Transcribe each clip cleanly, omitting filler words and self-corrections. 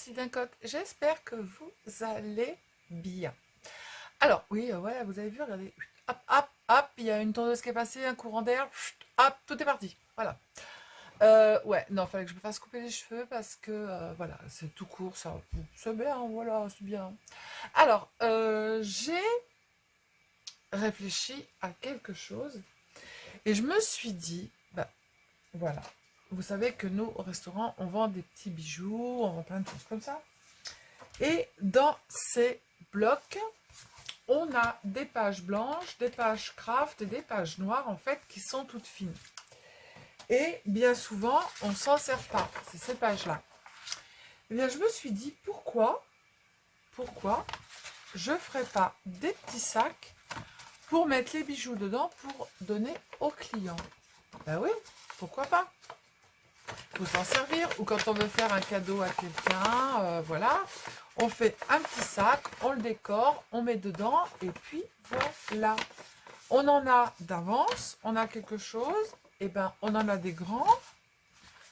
Sylvain Coq, j'espère que vous allez bien. Alors, oui, ouais, vous avez vu, regardez, hop, hop, hop, il y a une tondeuse qui est passée, un courant d'air, hop, tout est parti, voilà. Ouais, non, fallait que je me fasse couper les cheveux parce que, voilà, c'est tout court, ça, c'est bien, voilà, c'est bien. Alors, j'ai réfléchi à quelque chose et je me suis dit, bah, voilà, vous savez que nous, au restaurant, on vend des petits bijoux, on vend plein de choses comme ça. Et dans ces blocs, on a des pages blanches, des pages craft et des pages noires, en fait, qui sont toutes fines. Et bien souvent, on ne s'en sert pas, c'est ces pages-là. Eh bien, je me suis dit, pourquoi je ne ferais pas des petits sacs pour mettre les bijoux dedans pour donner aux clients? Ben oui, pourquoi pas? Il faut s'en servir. Ou quand on veut faire un cadeau à quelqu'un, voilà. On fait un petit sac, on le décore, on met dedans, et puis voilà. On en a d'avance, on a quelque chose, et ben on en a des grands,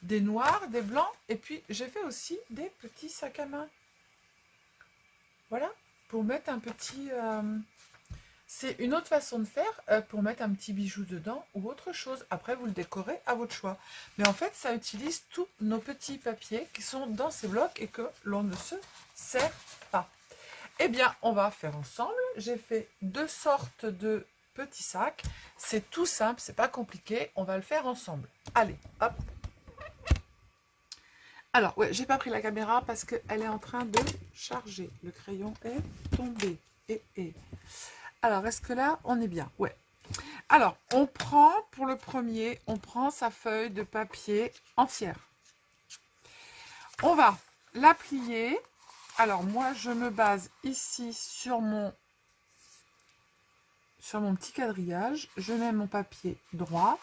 des noirs, des blancs, et puis j'ai fait aussi des petits sacs à main. Voilà, pour mettre un petit... c'est une autre façon de faire pour mettre un petit bijou dedans ou autre chose. Après, vous le décorez à votre choix. Mais en fait, ça utilise tous nos petits papiers qui sont dans ces blocs et que l'on ne se sert pas. Eh bien, on va faire ensemble. J'ai fait deux sortes de petits sacs. C'est tout simple, c'est pas compliqué. On va le faire ensemble. Allez, hop. Alors, ouais, j'ai pas pris la caméra parce qu'elle est en train de charger. Le crayon est tombé. Alors, est-ce que là, on est bien? Ouais. Alors, on prend, pour le premier, on prend sa feuille de papier entière. On va la plier. Alors, moi, je me base ici sur mon petit quadrillage. Je mets mon papier droit.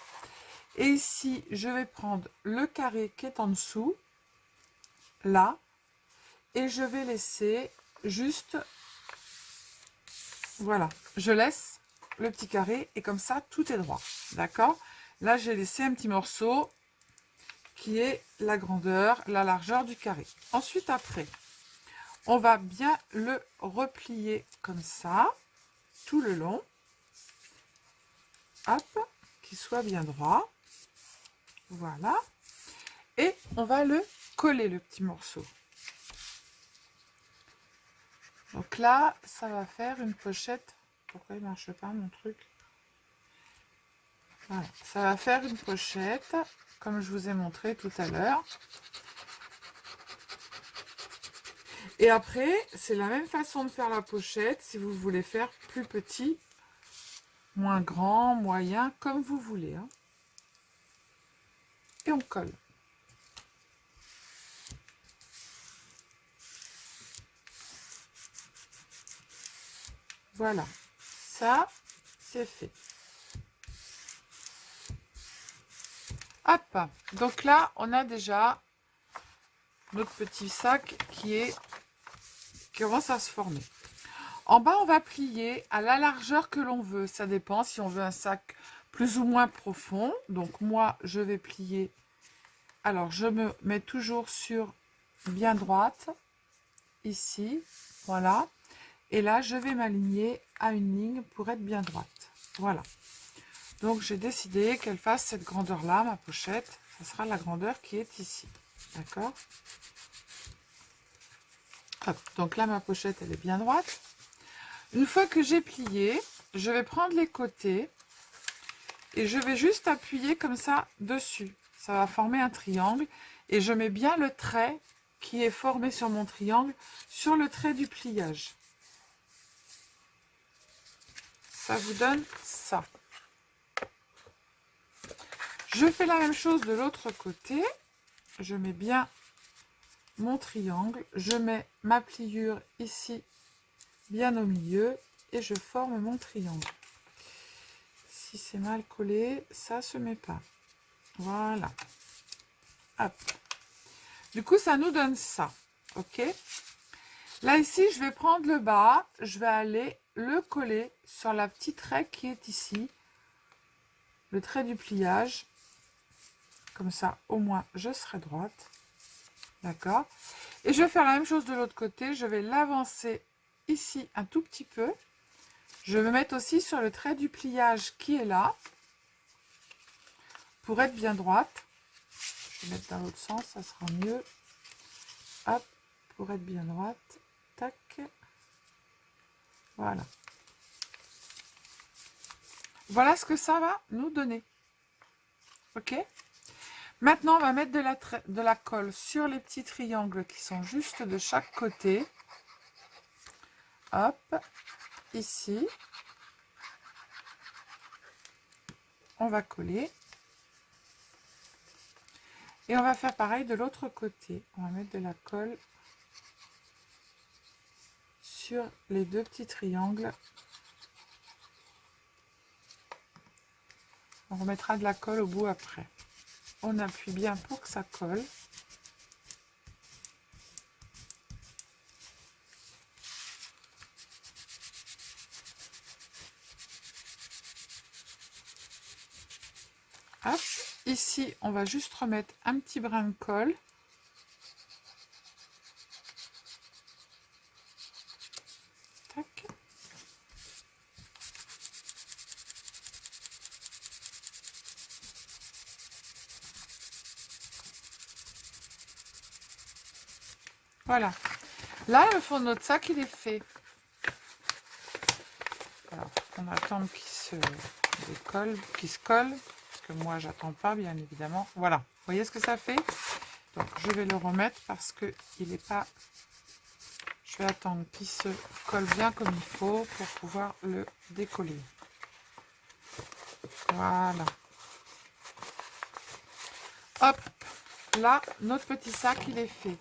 Et ici, je vais prendre le carré qui est en dessous, là. Et je vais laisser juste... Voilà, je laisse le petit carré et comme ça, tout est droit. D'accord? Là, j'ai laissé un petit morceau qui est la grandeur, la largeur du carré. Ensuite, après, on va bien le replier comme ça, tout le long. Hop, qu'il soit bien droit. Voilà. Et on va le coller, le petit morceau. Donc là, ça va faire une pochette. Pourquoi il ne marche pas, mon truc? Voilà. Ça va faire une pochette, comme je vous ai montré tout à l'heure. Et après, c'est la même façon de faire la pochette si vous voulez faire plus petit, moins grand, moyen, comme vous voulez. Hein. Et on colle. Voilà, ça, c'est fait. Hop, donc là, on a déjà notre petit sac qui commence à se former. En bas, on va plier à la largeur que l'on veut. Ça dépend si on veut un sac plus ou moins profond. Donc moi, je vais plier. Alors, je me mets toujours sur bien droite, ici, voilà. Et là, je vais m'aligner à une ligne pour être bien droite. Voilà. Donc, j'ai décidé qu'elle fasse cette grandeur-là, ma pochette. Ce sera la grandeur qui est ici. D'accord? Hop. Donc là, ma pochette, elle est bien droite. Une fois que j'ai plié, je vais prendre les côtés et je vais juste appuyer comme ça dessus. Ça va former un triangle. Et je mets bien le trait qui est formé sur mon triangle sur le trait du pliage. Ça vous donne ça. Je fais la même chose de l'autre côté. Je mets bien mon triangle. Je mets ma pliure ici, bien au milieu. Et je forme mon triangle. Si c'est mal collé, ça ne se met pas. Voilà. Hop. Du coup, ça nous donne ça. OK? Là, ici, je vais prendre le bas. Je vais aller le coller sur la petite trait qui est ici. Le trait du pliage. Comme ça, au moins, je serai droite. D'accord? Et je vais faire la même chose de l'autre côté. Je vais l'avancer ici un tout petit peu. Je vais me mettre aussi sur le trait du pliage qui est là. Pour être bien droite. Je vais mettre dans l'autre sens, ça sera mieux. Hop, pour être bien droite. Tac. Voilà. Voilà ce que ça va nous donner. Ok? Maintenant, on va mettre de la colle sur les petits triangles qui sont juste de chaque côté. Hop, ici. On va coller. Et on va faire pareil de l'autre côté. On va mettre de la colle sur les deux petits triangles. On remettra de la colle au bout après. On appuie bien pour que ça colle. Hop. Ici, on va juste remettre un petit brin de colle. Tac. Voilà. Là, le fond de notre sac, il est fait. Alors, on attend qu'il se décolle, qu'il se colle. Parce que moi, j'attends pas, bien évidemment. Voilà. Vous voyez ce que ça fait? Donc, je vais le remettre parce que il n'est pas... Je vais attendre qu'il se colle bien comme il faut pour pouvoir le décoller. Voilà. Hop. Là, notre petit sac, il est fait.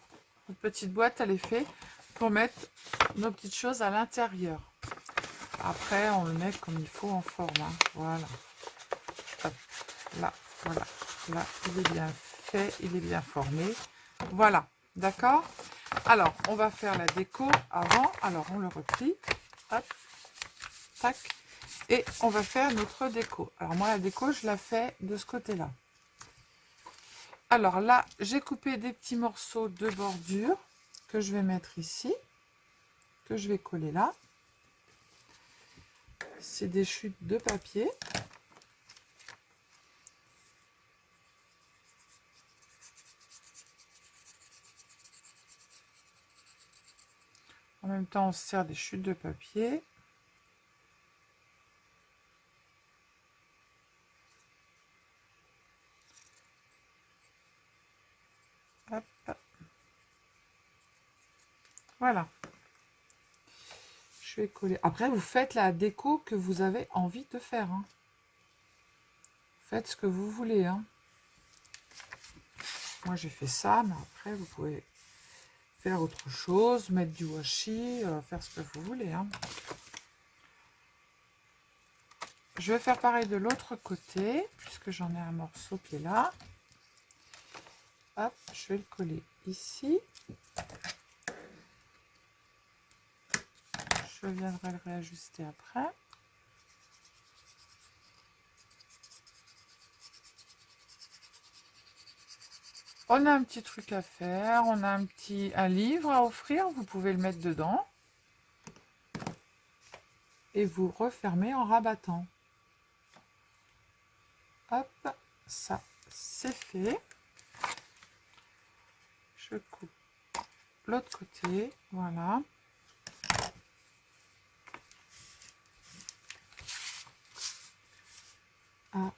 Notre petite boîte, elle est faite pour mettre nos petites choses à l'intérieur. Après, on le met comme il faut en forme. Hein. Voilà. Hop. Là, voilà. Là, il est bien fait, il est bien formé. Voilà. D'accord? Alors, on va faire la déco avant. Alors, on le replie. Hop. Tac. Et on va faire notre déco. Alors, moi, la déco, je la fais de ce côté-là. Alors là, j'ai coupé des petits morceaux de bordure que je vais mettre ici, que je vais coller là. C'est des chutes de papier. En même temps, on se sert des chutes de papier. Hop. Voilà. Je vais coller. Après, vous faites la déco que vous avez envie de faire. Hein. Faites ce que vous voulez. Hein. Moi, j'ai fait ça, mais après, vous pouvez faire autre chose, mettre du washi, faire ce que vous voulez. Hein. Je vais faire pareil de l'autre côté, puisque j'en ai un morceau qui est là. Hop, je vais le coller ici. Je viendrai le réajuster après. On a un petit truc à faire, on a un livre à offrir, vous pouvez le mettre dedans. Et vous refermez en rabattant. Hop, ça c'est fait. Je coupe l'autre côté, voilà. Ah,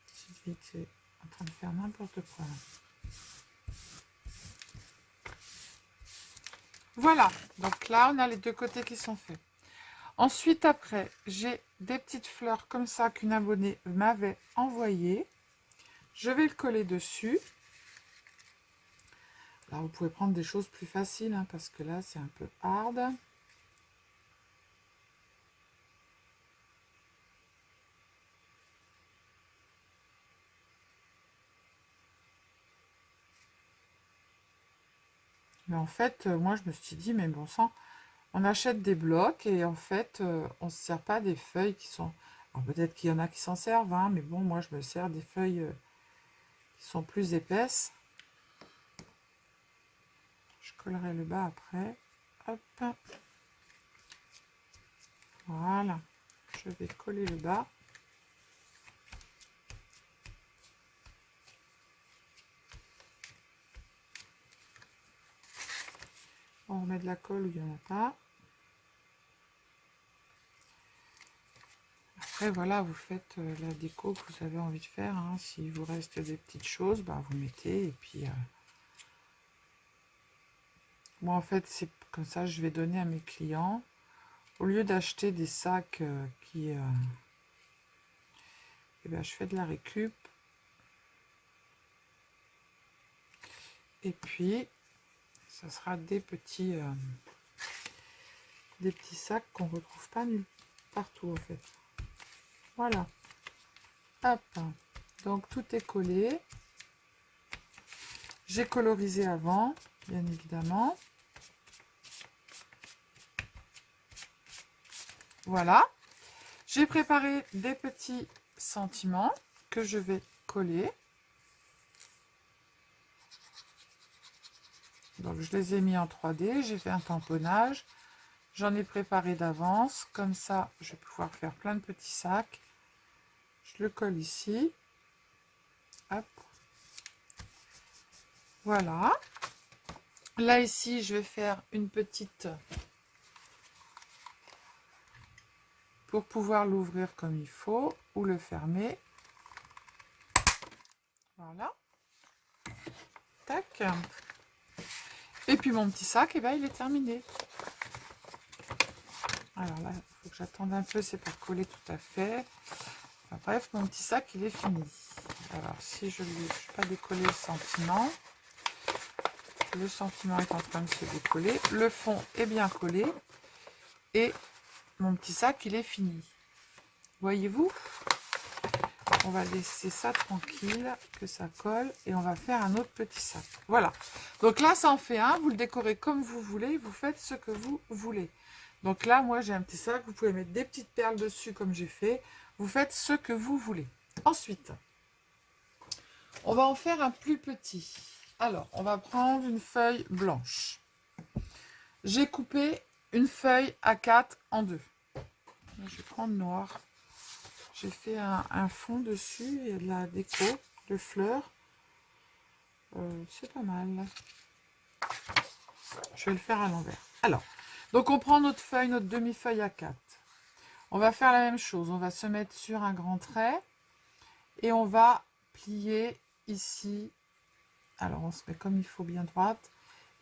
petite vite, c'est en train de faire n'importe quoi. Voilà, donc là on a les deux côtés qui sont faits. Ensuite, après, j'ai des petites fleurs comme ça qu'une abonnée m'avait envoyées. Je vais le coller dessus. Alors, vous pouvez prendre des choses plus faciles, hein, parce que là, c'est un peu hard. Mais en fait, moi, je me suis dit, mais bon sang, on achète des blocs et en fait, on ne se sert pas des feuilles qui sont... Alors, peut-être qu'il y en a qui s'en servent, hein, mais bon, moi, je me sers des feuilles qui sont plus épaisses. Je collerai le bas après. Hop. Voilà. Je vais coller le bas. On remet de la colle où il n'y en a pas. Après, voilà, vous faites la déco que vous avez envie de faire. Hein. S'il vous reste des petites choses, bah, vous mettez. Et puis, moi, en fait, c'est comme ça je vais donner à mes clients. Au lieu d'acheter des sacs eh ben, je fais de la récup. Et puis, ça sera des petits sacs qu'on ne retrouve pas nulle partout, en fait. Voilà. Hop. Donc, tout est collé. J'ai colorisé avant, bien évidemment. Voilà. J'ai préparé des petits sentiments que je vais coller. Donc, je les ai mis en 3D. J'ai fait un tamponnage. J'en ai préparé d'avance. Comme ça, je vais pouvoir faire plein de petits sacs. Je le colle ici. Hop. Voilà. Là, ici, je vais faire une petite... pour pouvoir l'ouvrir comme il faut ou le fermer. Voilà. Tac. Et puis mon petit sac, eh ben, il est terminé. Alors là, il faut que j'attende un peu, c'est pas collé tout à fait. Enfin, bref, mon petit sac, il est fini. Alors, si je ne vais pas décoller le sentiment est en train de se décoller. Le fond est bien collé. Et mon petit sac, il est fini. Voyez-vous? On va laisser ça tranquille, que ça colle, et on va faire un autre petit sac. Voilà. Donc là, ça en fait un. Vous le décorez comme vous voulez. Vous faites ce que vous voulez. Donc là, moi, j'ai un petit sac. Vous pouvez mettre des petites perles dessus, comme j'ai fait. Vous faites ce que vous voulez. Ensuite, on va en faire un plus petit. Alors, on va prendre une feuille blanche. J'ai coupé une feuille A4 en deux. Je vais prendre noir. J'ai fait un fond dessus et de la déco de fleurs. C'est pas mal. Je vais le faire à l'envers. Alors, donc on prend notre feuille, notre demi-feuille A4. On va faire la même chose. On va se mettre sur un grand trait et on va plier ici. Alors, on se met comme il faut bien droite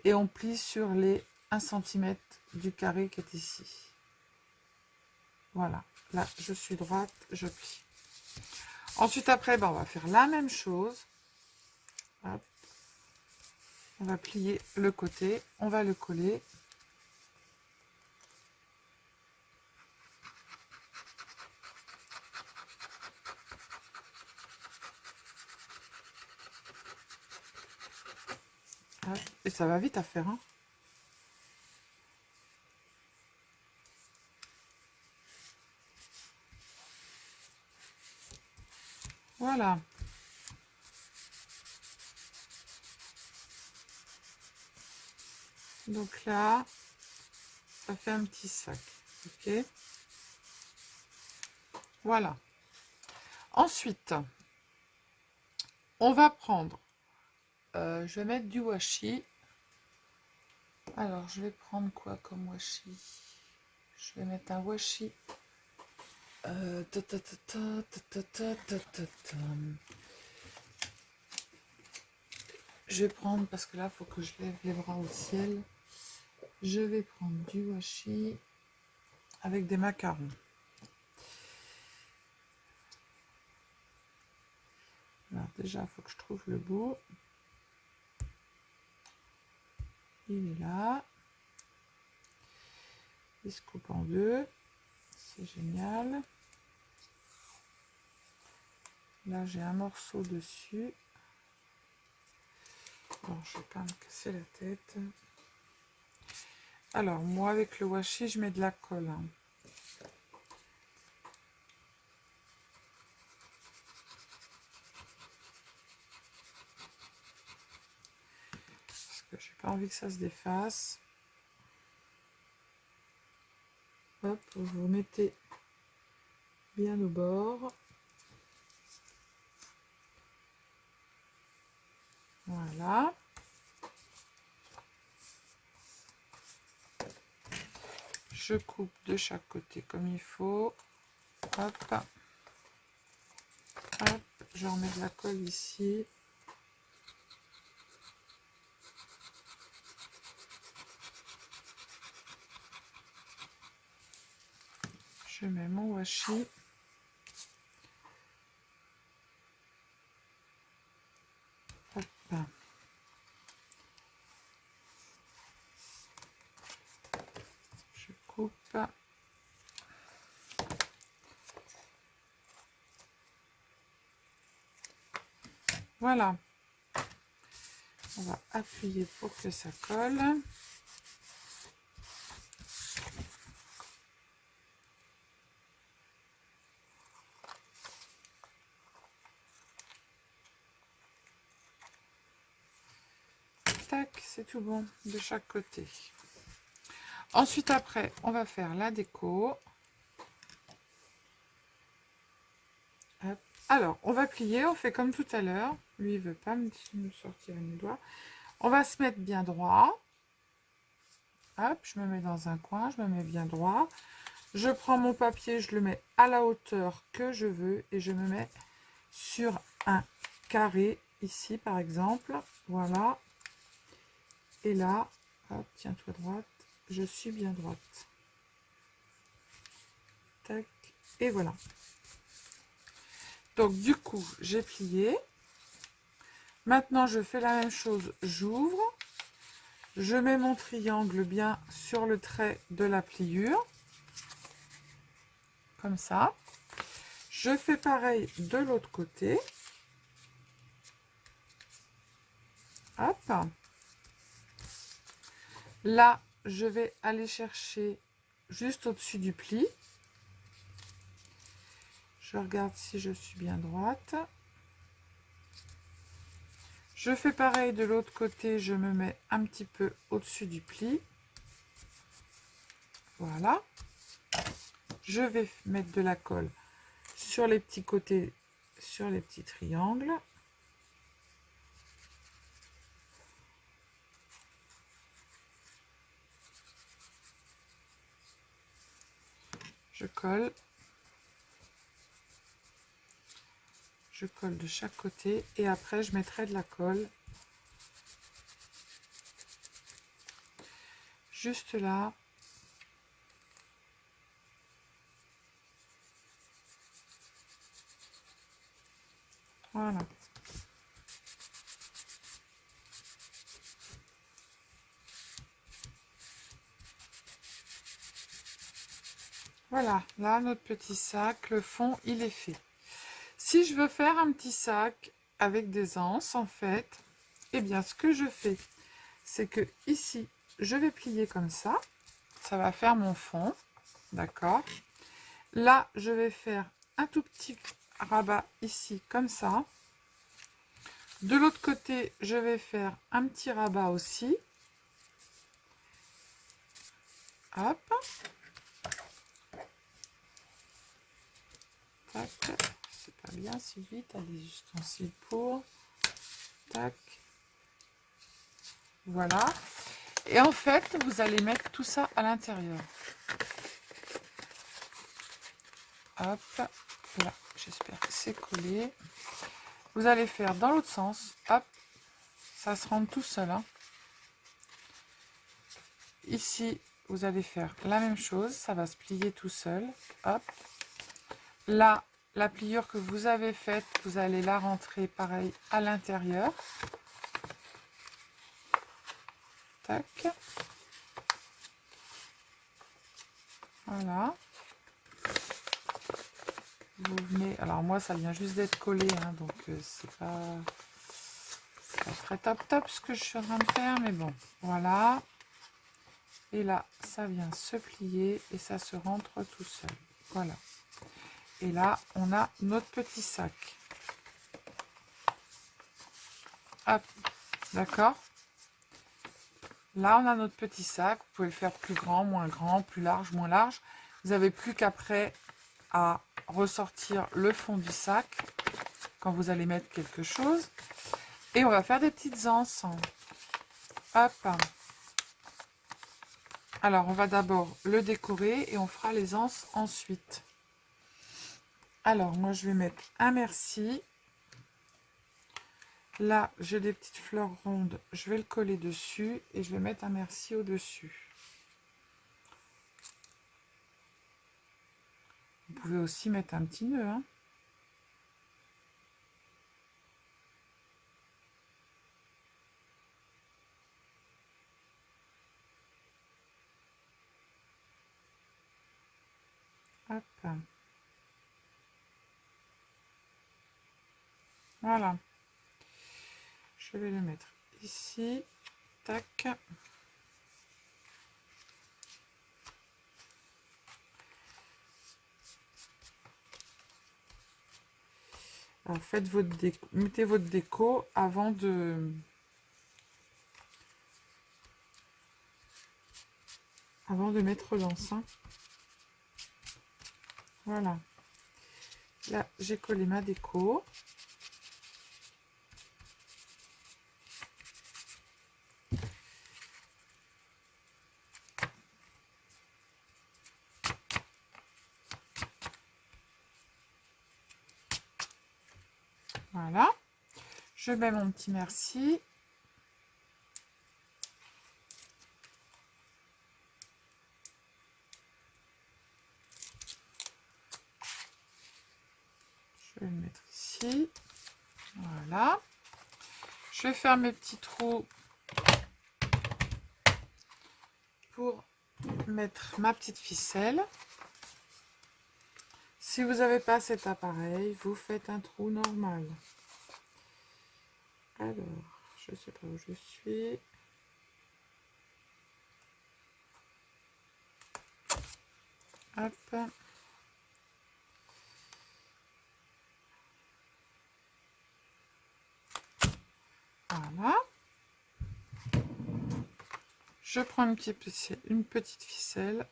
et on plie sur les 1 cm du carré qui est ici. Voilà. Là, je suis droite, je plie. Ensuite, après, ben, on va faire la même chose. Hop. On va plier le côté, on va le coller. Hop. Et ça va vite à faire, hein. Voilà. Donc là, ça fait un petit sac. Ok. Voilà. Ensuite, on va prendre, je vais mettre du washi. Alors, je vais prendre quoi comme washi? Je vais mettre un washi. Je vais prendre, parce que là, il faut que je lève les bras au ciel. Je vais prendre du washi avec des macarons. Alors déjà, il faut que je trouve le bout. Il est là. Il se coupe en deux. C'est génial. Là, j'ai un morceau dessus. Bon, je ne vais pas me casser la tête. Alors, moi, avec le washi, je mets de la colle. Hein. Parce que je n'ai pas envie que ça se défasse. Hop, vous mettez bien au bord. Voilà. Je coupe de chaque côté comme il faut. Hop. Hop. Je remets de la colle ici. Je mets mon washi. Hop. Je coupe. Voilà. On va appuyer pour que ça colle. Tac, c'est tout bon de chaque côté. Ensuite, après, on va faire la déco. Hop. Alors, on va plier, on fait comme tout à l'heure. Lui, il veut pas me sortir mes doigts. On va se mettre bien droit. Hop, je me mets dans un coin, je me mets bien droit. Je prends mon papier, je le mets à la hauteur que je veux et je me mets sur un carré, ici par exemple. Voilà. Et là, hop, tiens-toi droite, je suis bien droite. Tac, et voilà. Donc du coup, j'ai plié. Maintenant, je fais la même chose, j'ouvre. Je mets mon triangle bien sur le trait de la pliure. Comme ça. Je fais pareil de l'autre côté. Hop. Là, je vais aller chercher juste au-dessus du pli. Je regarde si je suis bien droite. Je fais pareil de l'autre côté, je me mets un petit peu au-dessus du pli. Voilà. Je vais mettre de la colle sur les petits côtés, sur les petits triangles. Je colle. Je colle de chaque côté et après je mettrai de la colle juste là. Voilà. Voilà, là notre petit sac, le fond il est fait. Si je veux faire un petit sac avec des anses en fait, eh bien ce que je fais, c'est que ici je vais plier comme ça va faire mon fond, d'accord. Là je vais faire un tout petit rabat ici comme ça. De l'autre côté je vais faire un petit rabat aussi. Hop. Tac. C'est pas bien Sylvie, t'as des ustensiles pour. Tac. Voilà. Et en fait, vous allez mettre tout ça à l'intérieur. Hop. Là, j'espère que c'est collé. Vous allez faire dans l'autre sens. Hop. Ça se rentre tout seul. Hein. Ici, vous allez faire la même chose. Ça va se plier tout seul. Hop. Là, la pliure que vous avez faite, vous allez la rentrer pareil à l'intérieur. Tac. Voilà. Vous venez, alors moi ça vient juste d'être collé, hein, donc c'est pas très top ce que je suis en train de faire, mais bon, voilà. Et là, ça vient se plier et ça se rentre tout seul. Voilà. Et là, on a notre petit sac. Hop, d'accord. Là, on a notre petit sac. Vous pouvez le faire plus grand, plus large, moins large. Vous n'avez plus qu'après à ressortir le fond du sac quand vous allez mettre quelque chose. Et on va faire des petites anses. Hop. Alors, on va d'abord le décorer et on fera les anses ensuite. Alors, moi, je vais mettre un merci. Là, j'ai des petites fleurs rondes. Je vais le coller dessus et je vais mettre un merci au-dessus. Vous pouvez aussi mettre un petit nœud, hein. Hop. Voilà. Je vais le mettre ici. Tac. Alors, mettez votre déco avant de mettre l'anse, hein. Voilà. Là, j'ai collé ma déco. Voilà. Je mets mon petit merci. Je vais le mettre ici. Voilà. Je vais faire mes petits trous pour mettre ma petite ficelle. Si vous n'avez pas cet appareil, vous faites un trou normal. Alors, je ne sais pas où je suis. Hop. Voilà. Je prends une petite ficelle.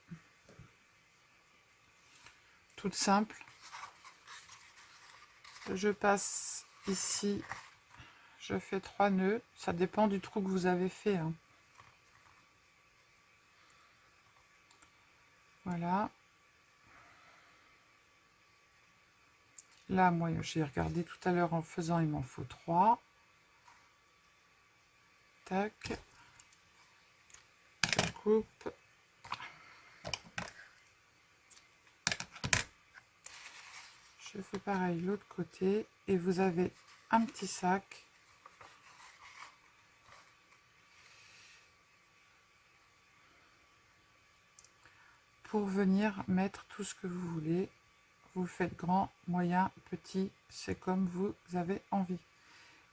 Toute simple. Je passe ici. Je fais 3 nœuds. Ça dépend du trou que vous avez fait, hein. Voilà. Là, moi, j'ai regardé tout à l'heure en faisant, il m'en faut 3. Tac. Je coupe. Je fais pareil l'autre côté. Et vous avez un petit sac. Pour venir mettre tout ce que vous voulez. Vous faites grand, moyen, petit, c'est comme vous avez envie.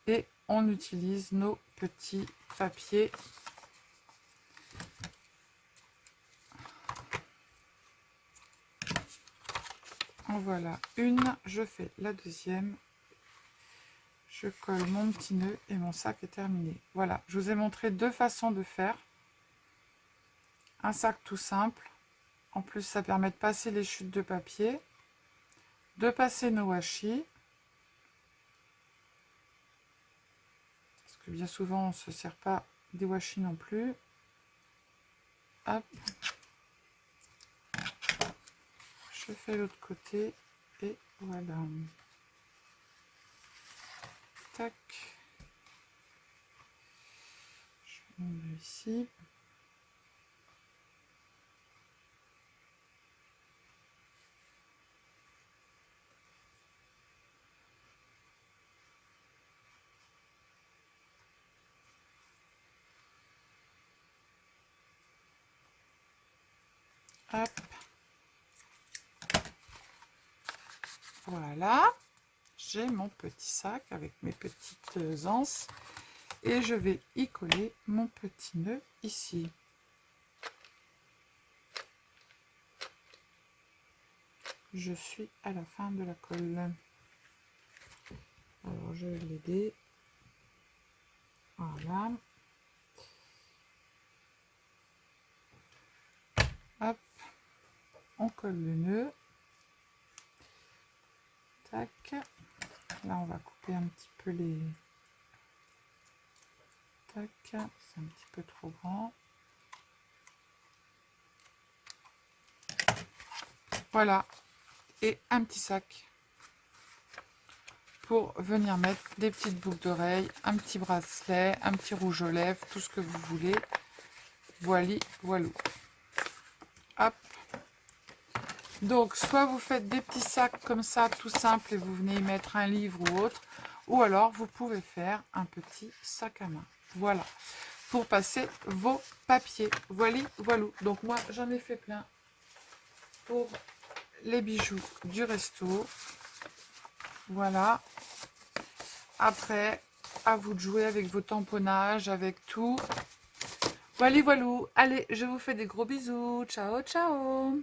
Et on utilise nos petits papiers. En voilà une, je fais la deuxième. Je colle mon petit nœud et mon sac est terminé. Voilà, je vous ai montré 2 façons de faire. Un sac tout simple. En plus, ça permet de passer les chutes de papier. De passer nos washi. Parce que bien souvent, on ne se sert pas des washi non plus. Hop. Je fais l'autre côté et voilà. Tac. Je mets ici. Hop. Voilà. J'ai mon petit sac avec mes petites anses. Et je vais y coller mon petit nœud ici. Je suis à la fin de la colle. Alors je vais l'aider. Voilà. On colle le nœud. Tac. Là, on va couper un petit peu les... Tac. C'est un petit peu trop grand. Voilà. Et un petit sac pour venir mettre des petites boucles d'oreilles, un petit bracelet, un petit rouge aux lèvres, tout ce que vous voulez. Voili, voilou. Hop. Donc, soit vous faites des petits sacs comme ça, tout simple, et vous venez y mettre un livre ou autre, ou alors vous pouvez faire un petit sac à main. Voilà. Pour passer vos papiers. Voili, voilou. Donc, moi, j'en ai fait plein pour les bijoux du resto. Voilà. Après, à vous de jouer avec vos tamponnages, avec tout. Voilà, voilou. Allez, je vous fais des gros bisous. Ciao, ciao.